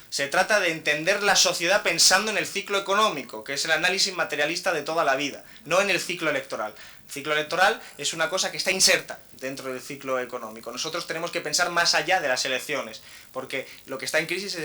Se trata de entender la sociedad pensando en el ciclo económico, que es el análisis materialista de toda la vida, no en el ciclo electoral. El ciclo electoral es una cosa que está inserta dentro del ciclo económico. Nosotros tenemos que pensar más allá de las elecciones, porque lo que está en crisis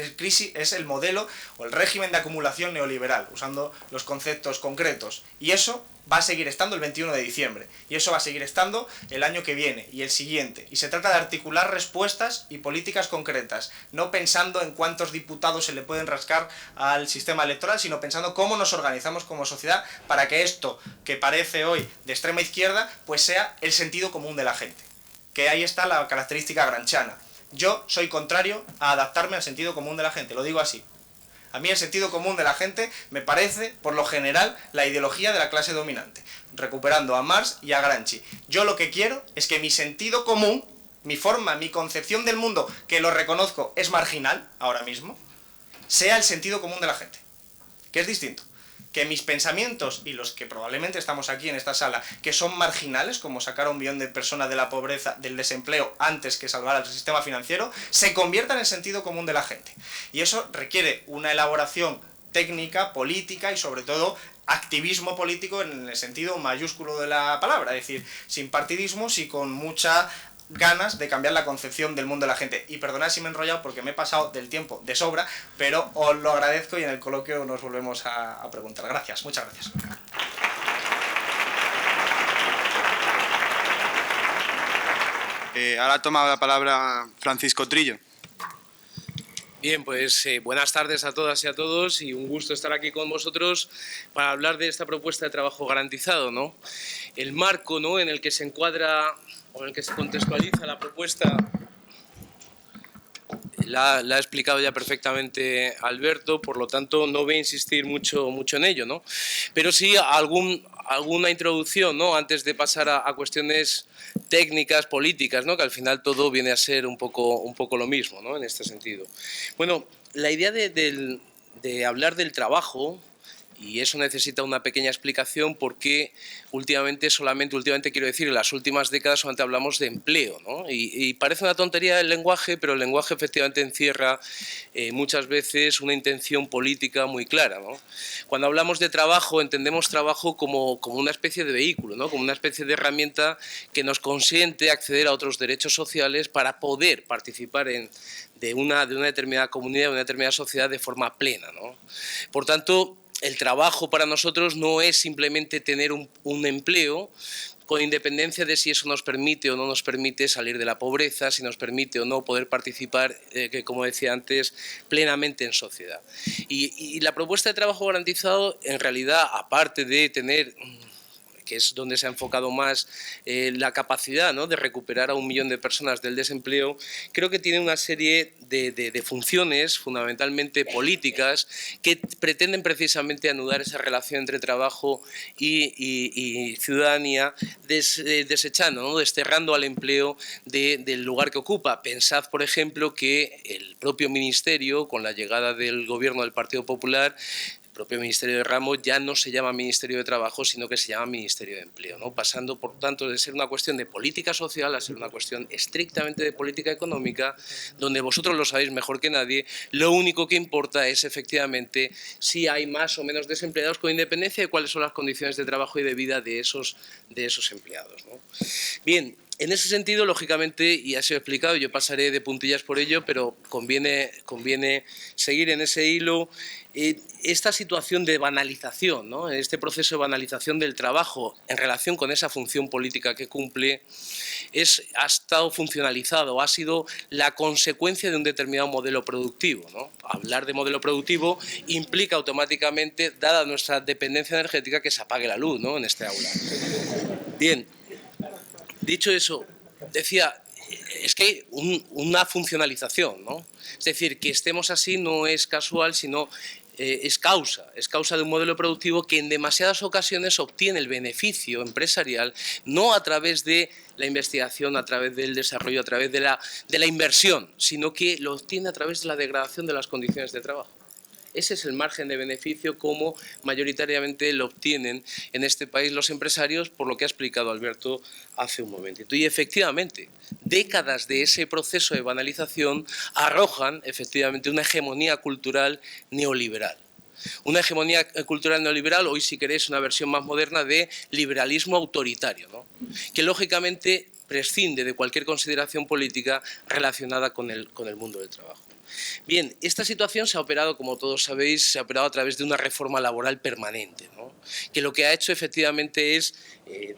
es el modelo o el régimen de acumulación neoliberal, usando los conceptos concretos. Y eso va a seguir estando el 21 de diciembre, y eso va a seguir estando el año que viene y el siguiente. Y se trata de articular respuestas y políticas concretas, no pensando en cuántos diputados se le pueden rascar al sistema electoral, sino pensando cómo nos organizamos como sociedad para que esto, que parece hoy de extrema izquierda, pues sea el sentido común de la gente. Que ahí está la característica granchana. Yo soy contrario a adaptarme al sentido común de la gente, lo digo así. A mí el sentido común de la gente me parece, por lo general, la ideología de la clase dominante, recuperando a Marx y a Gramsci. Yo lo que quiero es que mi sentido común, mi forma, mi concepción del mundo, que lo reconozco es marginal ahora mismo, sea el sentido común de la gente, que es distinto. Que mis pensamientos, y los que probablemente estamos aquí en esta sala, que son marginales, como sacar a 1 millón de personas de la pobreza, del desempleo, antes que salvar al sistema financiero, se conviertan en el sentido común de la gente. Y eso requiere una elaboración técnica, política y sobre todo activismo político en el sentido mayúsculo de la palabra, es decir, sin partidismos y con mucha ganas de cambiar la concepción del mundo de la gente. Y perdonad si me he enrollado porque me he pasado del tiempo de sobra, pero os lo agradezco y en el coloquio nos volvemos a preguntar. Gracias, muchas gracias. Ahora toma la palabra Francisco Trillo. Bien, pues buenas tardes a todas y a todos y un gusto estar aquí con vosotros para hablar de esta propuesta de trabajo garantizado, ¿no? El marco, ¿no?, en el que se encuadra o en el que se contextualiza la propuesta la ha explicado ya perfectamente Alberto, por lo tanto no voy a insistir mucho en ello, ¿no? Pero sí alguna introducción, ¿no?, antes de pasar a cuestiones técnicas, políticas, ¿no?, que al final todo viene a ser un poco lo mismo, ¿no?, en este sentido. Bueno, la idea de hablar del trabajo, y eso necesita una pequeña explicación porque últimamente quiero decir, en las últimas décadas solamente hablamos de empleo, ¿no? Y parece una tontería el lenguaje, pero el lenguaje efectivamente encierra muchas veces una intención política muy clara, ¿no? Cuando hablamos de trabajo, entendemos trabajo como una especie de vehículo, ¿no?, como una especie de herramienta que nos consiente acceder a otros derechos sociales para poder participar de una determinada comunidad, de una determinada sociedad de forma plena, ¿no? Por tanto, el trabajo para nosotros no es simplemente tener un empleo, con independencia de si eso nos permite o no nos permite salir de la pobreza, si nos permite o no poder participar, que como decía antes, plenamente en sociedad. Y la propuesta de trabajo garantizado, en realidad, aparte de tener, que es donde se ha enfocado más la capacidad, ¿no?, de recuperar a 1 millón de personas del desempleo, creo que tiene una serie de funciones fundamentalmente políticas que pretenden precisamente anudar esa relación entre trabajo y ciudadanía, desechando, ¿no?, desterrando al empleo del lugar que ocupa. Pensad, por ejemplo, que el propio Ministerio, con la llegada del Gobierno del Partido Popular, el propio Ministerio de Ramos ya no se llama Ministerio de Trabajo, sino que se llama Ministerio de Empleo, ¿no?, pasando, por tanto, de ser una cuestión de política social a ser una cuestión estrictamente de política económica, donde vosotros lo sabéis mejor que nadie, lo único que importa es efectivamente si hay más o menos desempleados, con independencia de cuáles son las condiciones de trabajo y de vida de esos empleados, ¿no? Bien. En ese sentido, lógicamente, y así lo he explicado, yo pasaré de puntillas por ello, pero conviene seguir en ese hilo. Esta situación de banalización, ¿no?, este proceso de banalización del trabajo en relación con esa función política que cumple, ha estado funcionalizado, ha sido la consecuencia de un determinado modelo productivo, ¿no? Hablar de modelo productivo implica automáticamente, dada nuestra dependencia energética, que se apague la luz, ¿no?, en este aula. Bien. Dicho eso, decía, es que hay una funcionalización, ¿no? Es decir, que estemos así no es casual, sino es causa de un modelo productivo que en demasiadas ocasiones obtiene el beneficio empresarial no a través de la investigación, a través del desarrollo, a través de la inversión, sino que lo obtiene a través de la degradación de las condiciones de trabajo. Ese es el margen de beneficio como mayoritariamente lo obtienen en este país los empresarios, por lo que ha explicado Alberto hace un momentito. Y efectivamente, décadas de ese proceso de banalización arrojan efectivamente una hegemonía cultural neoliberal. Una hegemonía cultural neoliberal, hoy si queréis una versión más moderna de liberalismo autoritario, ¿no? Que lógicamente prescinde de cualquier consideración política relacionada con el mundo del trabajo. Bien, esta situación se ha operado, como todos sabéis, se ha operado a través de una reforma laboral permanente, ¿no? Que lo que ha hecho efectivamente es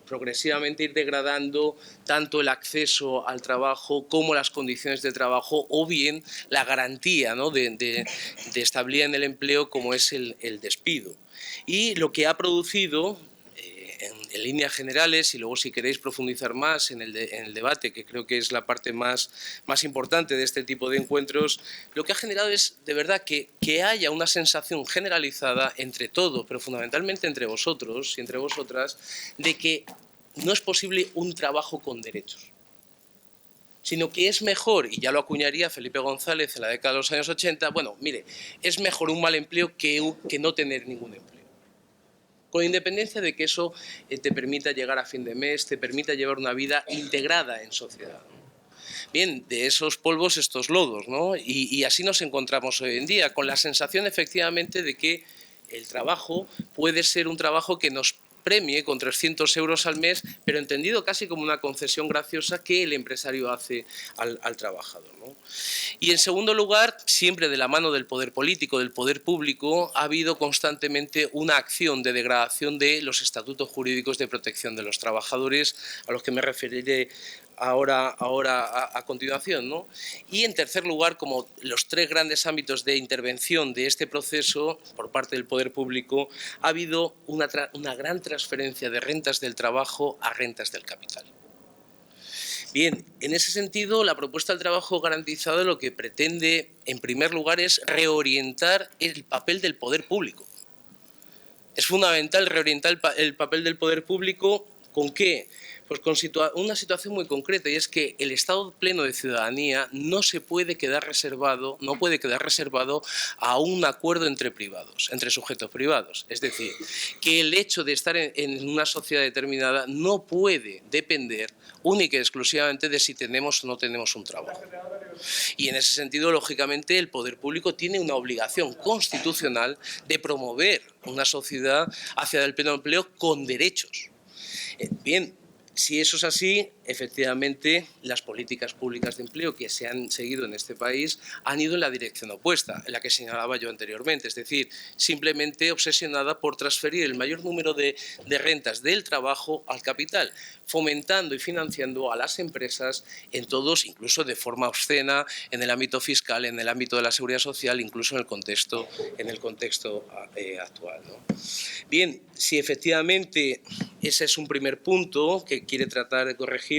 progresivamente ir degradando tanto el acceso al trabajo como las condiciones de trabajo o bien la garantía, ¿no?, de estabilidad en el empleo como es el despido. Y lo que ha producido, en líneas generales, y luego si queréis profundizar más en el debate, que creo que es la parte más importante de este tipo de encuentros, lo que ha generado es de verdad que haya una sensación generalizada entre todos, pero fundamentalmente entre vosotros y entre vosotras, de que no es posible un trabajo con derechos, sino que es mejor, y ya lo acuñaría Felipe González en la década de los años 80, bueno, mire, es mejor un mal empleo que no tener ningún empleo. Con independencia de que eso te permita llegar a fin de mes, te permita llevar una vida integrada en sociedad. Bien, de esos polvos estos lodos, ¿no? Y así nos encontramos hoy en día, con la sensación efectivamente de que el trabajo puede ser un trabajo que nos premie con 300 euros al mes, pero entendido casi como una concesión graciosa que el empresario hace al trabajador, ¿no? Y en segundo lugar, siempre de la mano del poder político, del poder público, ha habido constantemente una acción de degradación de los estatutos jurídicos de protección de los trabajadores, a los que me referiré ahora a continuación, ¿no? Y en tercer lugar, como los tres grandes ámbitos de intervención de este proceso por parte del poder público, ha habido una gran transferencia de rentas del trabajo a rentas del capital. Bien, en ese sentido, la propuesta del trabajo garantizado lo que pretende, en primer lugar, es reorientar el papel del poder público. Es fundamental reorientar el papel del poder público. ¿Con qué? Pues con una situación muy concreta, y es que el estado pleno de ciudadanía no puede quedar reservado a un acuerdo entre privados, entre sujetos privados. Es decir, que el hecho de estar en una sociedad determinada no puede depender única y exclusivamente de si tenemos o no tenemos un trabajo. Y en ese sentido, lógicamente, el poder público tiene una obligación constitucional de promover una sociedad hacia el pleno empleo con derechos. Bien, si eso es así, efectivamente, las políticas públicas de empleo que se han seguido en este país han ido en la dirección opuesta, en la que señalaba yo anteriormente, es decir, simplemente obsesionada por transferir el mayor número de rentas del trabajo al capital, fomentando y financiando a las empresas en todos, incluso de forma obscena, en el ámbito fiscal, en el ámbito de la seguridad social, incluso en el contexto actual, ¿no? Bien, si efectivamente ese es un primer punto que quiere tratar de corregir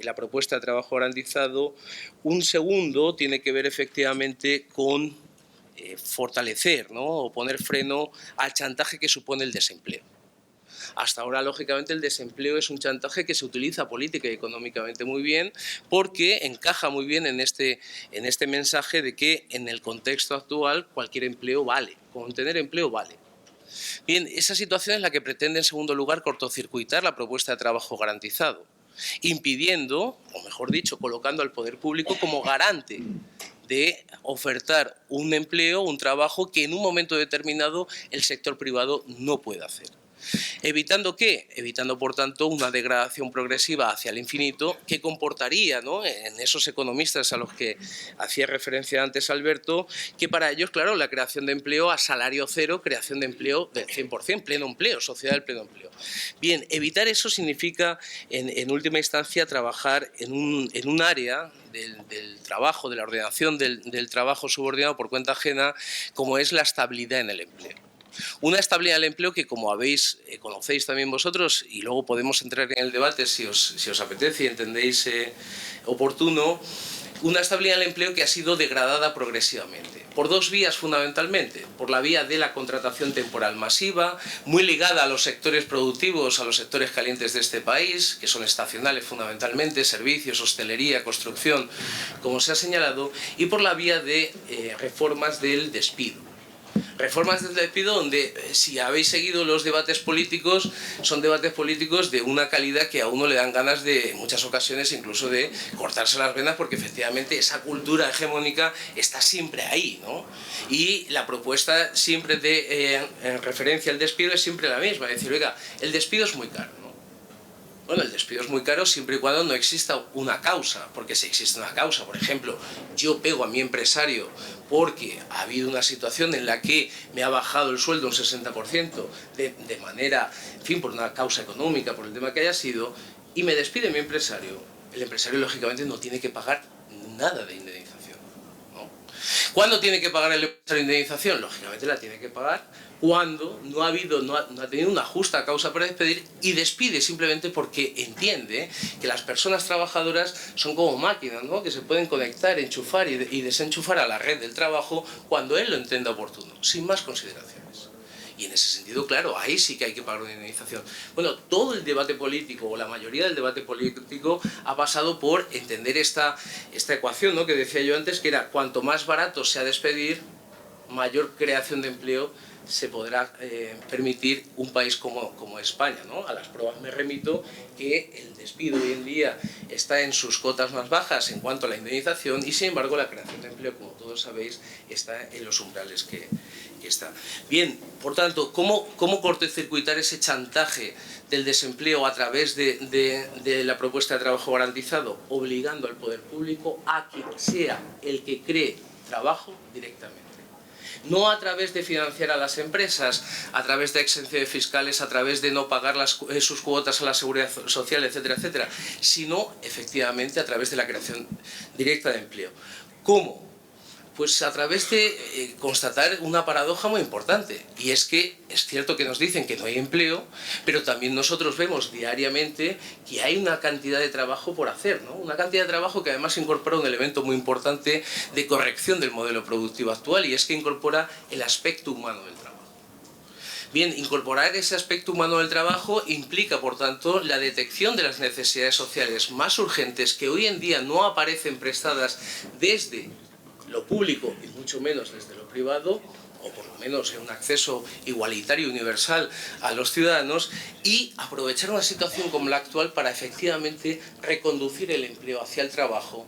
la propuesta de trabajo garantizado, un segundo tiene que ver efectivamente con fortalecer, ¿no?, o poner freno al chantaje que supone el desempleo. Hasta ahora, lógicamente, el desempleo es un chantaje que se utiliza política y económicamente muy bien, porque encaja muy bien en este mensaje de que en el contexto actual cualquier empleo vale, con tener empleo vale. Bien, esa situación es la que pretende, en segundo lugar, cortocircuitar la propuesta de trabajo garantizado, impidiendo, o mejor dicho, colocando al poder público como garante de ofertar un empleo, un trabajo que en un momento determinado el sector privado no puede hacer. ¿Evitando qué? Evitando, por tanto, una degradación progresiva hacia el infinito que comportaría, ¿no?, en esos economistas a los que hacía referencia antes Alberto, que para ellos, claro, la creación de empleo a salario cero, creación de empleo del 100%, pleno empleo, sociedad del pleno empleo. Bien, evitar eso significa, en última instancia, trabajar en un área del trabajo, de la ordenación del trabajo subordinado por cuenta ajena, como es la estabilidad en el empleo. Una estabilidad del empleo que, como conocéis también vosotros, y luego podemos entrar en el debate si os apetece y entendéis oportuno, una estabilidad del empleo que ha sido degradada progresivamente, por dos vías fundamentalmente: por la vía de la contratación temporal masiva, muy ligada a los sectores productivos, a los sectores calientes de este país, que son estacionales fundamentalmente, servicios, hostelería, construcción, como se ha señalado, y por la vía de reformas del despido. Reformas del despido donde, si habéis seguido los debates políticos, son debates políticos de una calidad que a uno le dan ganas de, en muchas ocasiones, incluso de cortarse las venas, porque efectivamente esa cultura hegemónica está siempre ahí, ¿no? Y la propuesta siempre en referencia al despido es siempre la misma, es decir, oiga, el despido es muy caro, ¿no? Bueno, el despido es muy caro siempre y cuando no exista una causa, porque si existe una causa, por ejemplo, yo pego a mi empresario porque ha habido una situación en la que me ha bajado el sueldo un 60% de manera, en fin, por una causa económica, por el tema que haya sido, y me despide mi empresario, el empresario lógicamente no tiene que pagar nada de indemnización, ¿no? ¿Cuándo tiene que pagar el empresario indemnización? Lógicamente la tiene que pagar cuando no ha tenido una justa causa para despedir y despide simplemente porque entiende que las personas trabajadoras son como máquinas, ¿no? Que se pueden conectar, enchufar y desenchufar a la red del trabajo cuando él lo entienda oportuno, sin más consideraciones. Y en ese sentido, claro, ahí sí que hay que pagar una indemnización. Bueno, todo el debate político, o la mayoría del debate político, ha pasado por entender esta ecuación, ¿no?, que decía yo antes, que era cuanto más barato sea despedir, mayor creación de empleo se podrá permitir un país como España, ¿no? A las pruebas me remito que el despido hoy en día está en sus cotas más bajas en cuanto a la indemnización y, sin embargo, la creación de empleo, como todos sabéis, está en los umbrales que está. Bien, por tanto, ¿cómo cortocircuitar ese chantaje del desempleo a través de la propuesta de trabajo garantizado? Obligando al poder público a que sea el que cree trabajo directamente. No a través de financiar a las empresas, a través de exenciones fiscales, a través de no pagar sus cuotas a la seguridad social, etcétera, etcétera, sino efectivamente a través de la creación directa de empleo. ¿Cómo? Pues a través de constatar una paradoja muy importante, y es que es cierto que nos dicen que no hay empleo, pero también nosotros vemos diariamente que hay una cantidad de trabajo por hacer, ¿no? Una cantidad de trabajo que además incorpora un elemento muy importante de corrección del modelo productivo actual, y es que incorpora el aspecto humano del trabajo. Bien, incorporar ese aspecto humano del trabajo implica, por tanto, la detección de las necesidades sociales más urgentes que hoy en día no aparecen prestadas desde lo público y mucho menos desde lo privado, o por lo menos en un acceso igualitario y universal a los ciudadanos, y aprovechar una situación como la actual para efectivamente reconducir el empleo hacia el trabajo,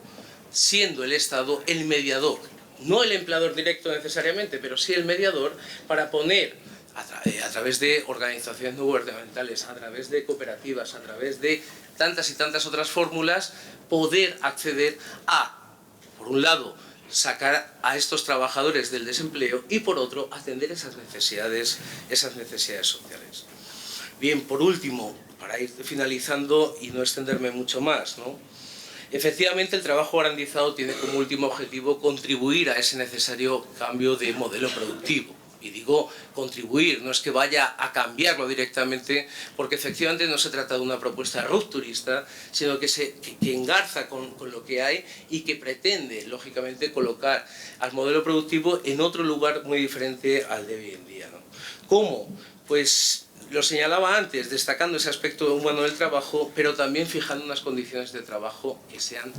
siendo el Estado el mediador, no el empleador directo necesariamente, pero sí el mediador, para poner a través de organizaciones no gubernamentales, a través de cooperativas, a través de tantas y tantas otras fórmulas, poder acceder a, por un lado, sacar a estos trabajadores del desempleo y, por otro, atender esas necesidades sociales. Bien, por último, para ir finalizando y no extenderme mucho más, ¿no? Efectivamente, el trabajo garantizado tiene como último objetivo contribuir a ese necesario cambio de modelo productivo. Y digo contribuir, no es que vaya a cambiarlo directamente, porque efectivamente no se trata de una propuesta rupturista, sino que engarza con lo que hay y que pretende, lógicamente, colocar al modelo productivo en otro lugar muy diferente al de hoy en día, ¿no? ¿Cómo? Pues lo señalaba antes, destacando ese aspecto humano del trabajo, pero también fijando unas condiciones de trabajo que sean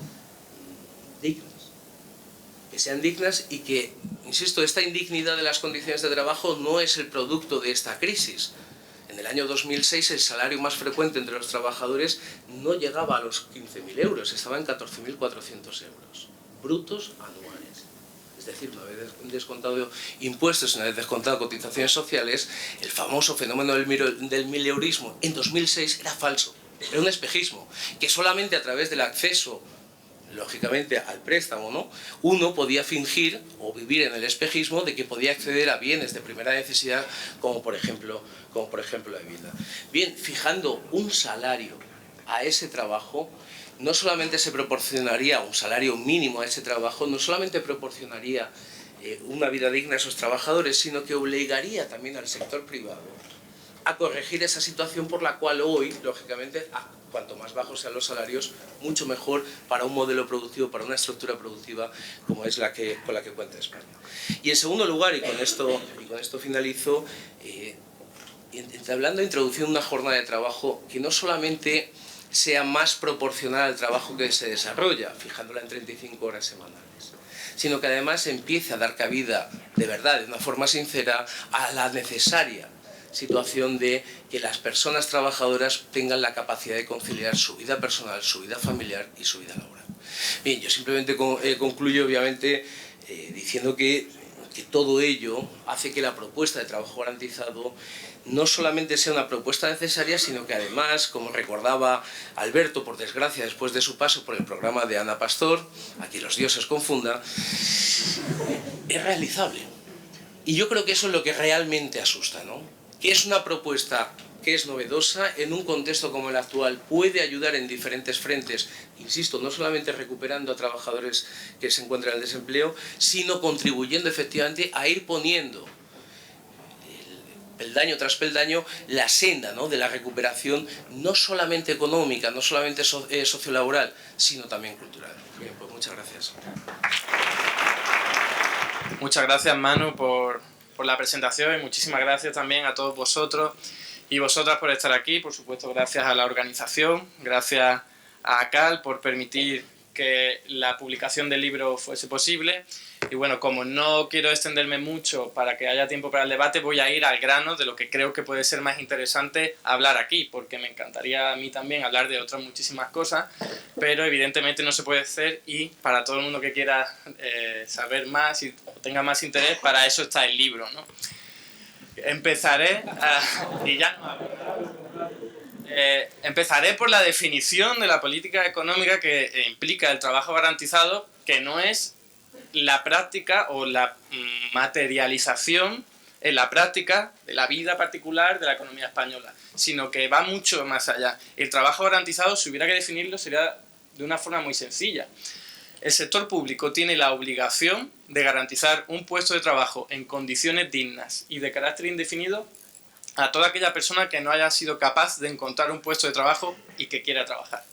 dignas. Que sean dignas y que, insisto, esta indignidad de las condiciones de trabajo no es el producto de esta crisis. En el año 2006 el salario más frecuente entre los trabajadores no llegaba a los 15.000 euros, estaba en 14.400 euros, brutos anuales. Es decir, una vez descontado impuestos, una vez descontado cotizaciones sociales, el famoso fenómeno del mileurismo en 2006 era falso, era un espejismo, que solamente a través del acceso, lógicamente, al préstamo, ¿no?, uno podía fingir o vivir en el espejismo de que podía acceder a bienes de primera necesidad, como por ejemplo la vivienda. Bien, fijando un salario a ese trabajo, no solamente se proporcionaría un salario mínimo a ese trabajo, no solamente proporcionaría una vida digna a esos trabajadores, sino que obligaría también al sector privado a corregir esa situación por la cual hoy, lógicamente, cuanto más bajos sean los salarios, mucho mejor para un modelo productivo, para una estructura productiva como es con la que cuenta España. Y en segundo lugar, y con esto finalizo, hablando de introducir una jornada de trabajo que no solamente sea más proporcional al trabajo que se desarrolla, fijándola en 35 horas semanales, sino que además empiece a dar cabida de verdad, de una forma sincera, a la necesaria situación de que las personas trabajadoras tengan la capacidad de conciliar su vida personal, su vida familiar y su vida laboral. Bien, yo simplemente concluyo, obviamente, diciendo que todo ello hace que la propuesta de trabajo garantizado no solamente sea una propuesta necesaria, sino que además, como recordaba Alberto, por desgracia, después de su paso por el programa de Ana Pastor, aquí los dioses confundan, es realizable. Y yo creo que eso es lo que realmente asusta, ¿no? Que es una propuesta que es novedosa, en un contexto como el actual puede ayudar en diferentes frentes, insisto, no solamente recuperando a trabajadores que se encuentran en el desempleo, sino contribuyendo efectivamente a ir poniendo peldaño tras peldaño la senda, ¿no?, de la recuperación, no solamente económica, no solamente sociolaboral, sino también cultural. Bien, pues muchas gracias. Muchas gracias, Manu, por la presentación, y muchísimas gracias también a todos vosotros y vosotras por estar aquí. Por supuesto, gracias a la organización, gracias a ACAL por permitir que la publicación del libro fuese posible. Y bueno, como no quiero extenderme mucho para que haya tiempo para el debate, voy a ir al grano de lo que creo que puede ser más interesante hablar aquí, porque me encantaría a mí también hablar de otras muchísimas cosas, pero evidentemente no se puede hacer, y para todo el mundo que quiera saber más y tenga más interés, para eso está el libro, ¿no? Empezaré empezaré por la definición de la política económica que implica el trabajo garantizado, que no es la práctica o la materialización en la práctica de la vida particular de la economía española, sino que va mucho más allá. El trabajo garantizado, si hubiera que definirlo, sería de una forma muy sencilla. El sector público tiene la obligación de garantizar un puesto de trabajo en condiciones dignas y de carácter indefinido a toda aquella persona que no haya sido capaz de encontrar un puesto de trabajo y que quiera trabajar.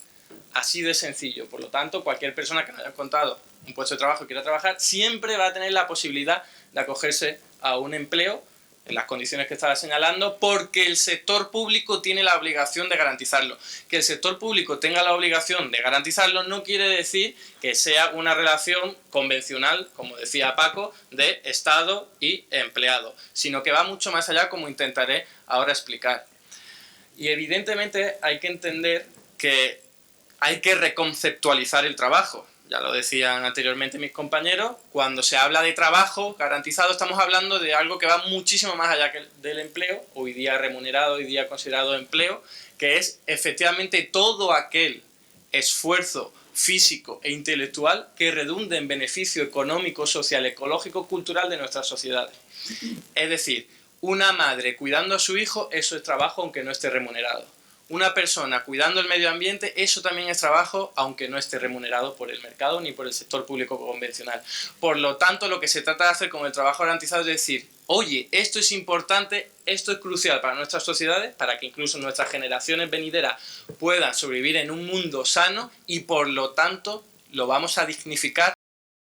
Así de sencillo. Por lo tanto, cualquier persona que no haya encontrado un puesto de trabajo y quiera trabajar siempre va a tener la posibilidad de acogerse a un empleo en las condiciones que estaba señalando, porque el sector público tiene la obligación de garantizarlo. Que el sector público tenga la obligación de garantizarlo no quiere decir que sea una relación convencional, como decía Paco, de Estado y empleado, sino que va mucho más allá, como intentaré ahora explicar. Y evidentemente hay que entender que hay que reconceptualizar el trabajo. Ya lo decían anteriormente mis compañeros, cuando se habla de trabajo garantizado estamos hablando de algo que va muchísimo más allá del empleo, hoy día remunerado, hoy día considerado empleo, que es efectivamente todo aquel esfuerzo físico e intelectual que redunde en beneficio económico, social, ecológico, cultural de nuestras sociedades. Es decir, una madre cuidando a su hijo, eso es trabajo aunque no esté remunerado. Una persona cuidando el medio ambiente, eso también es trabajo, aunque no esté remunerado por el mercado ni por el sector público convencional. Por lo tanto, lo que se trata de hacer con el trabajo garantizado es decir, oye, esto es importante, esto es crucial para nuestras sociedades, para que incluso nuestras generaciones venideras puedan sobrevivir en un mundo sano, y por lo tanto lo vamos a dignificar